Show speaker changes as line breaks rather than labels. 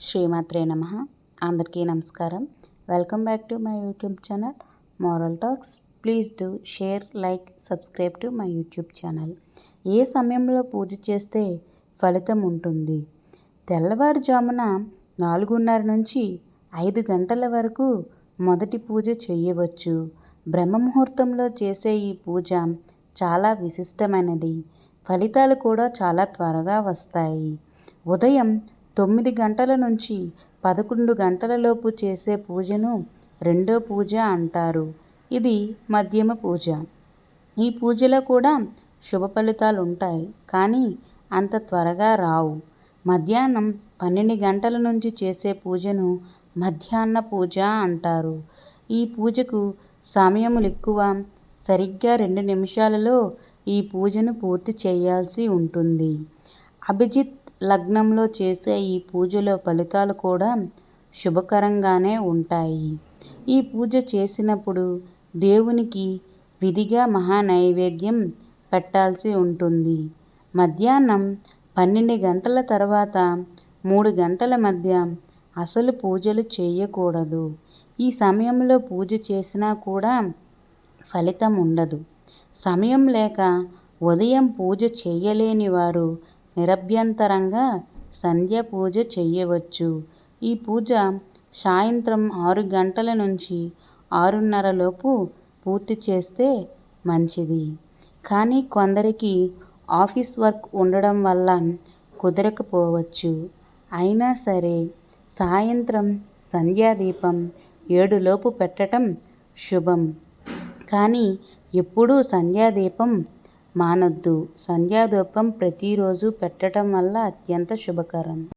శ్రీమాత్రే నమః. అందరికీ నమస్కారం. Welcome back to my YouTube channel moral talks. Please do share, like, subscribe to my YouTube channel. ఏ సమయంలో పూజ చేస్తే ఫలితం ఉంటుంది? తెల్లవారుజామున 4:30 నుంచి 5 గంటల వరకు మొదటి పూజ చేయవచ్చు. బ్రహ్మముహూర్తంలో చేసే ఈ పూజ చాలా విశిష్టమైనది. ఫలితాలు కూడా చాలా త్వరగా వస్తాయి. ఉదయం 9 గంటల నుంచి 11 గంటలలోపు చేసే పూజను రెండో పూజ అంటారు. ఇది మధ్యమ పూజ. ఈ పూజలో కూడా శుభ ఫలితాలు ఉంటాయి, కానీ అంత త్వరగా రావు. మధ్యాహ్నం 12 గంటల నుంచి చేసే పూజను మధ్యాహ్న పూజ అంటారు. ఈ పూజకు సమయములు ఎక్కువ. సరిగ్గా 2 నిమిషాలలో ఈ పూజను పూర్తి చేయాల్సి ఉంటుంది. అభిజిత్ లగ్నంలో చేసే ఈ పూజలో ఫలితాలు కూడా శుభకరంగానే ఉంటాయి. ఈ పూజ చేసినప్పుడు దేవునికి విధిగా మహానైవేద్యం పెట్టాల్సి ఉంటుంది. మధ్యాహ్నం 12 గంటల తర్వాత 3 గంటల మధ్య అసలు పూజలు చేయకూడదు. ఈ సమయంలో పూజ చేసినా కూడా ఫలితం ఉండదు. సమయం లేక ఉదయం పూజ చేయలేని వారు నిరభ్యంతరంగా సంధ్య పూజ చేయవచ్చు. ఈ పూజ సాయంత్రం 6 గంటల నుంచి 6:30 లోపు పూర్తి చేస్తే మంచిది. కానీ కొందరికి ఆఫీస్ వర్క్ ఉండడం వల్ల కుదరకపోవచ్చు. అయినా సరే సాయంత్రం సంధ్యాదీపం 7 లోపు పెట్టడం శుభం. కానీ ఎప్పుడూ సంధ్యాదీపం మానొద్దు. సంధ్యాదీపం ప్రతిరోజు పెట్టడం వల్ల అత్యంత శుభకరం.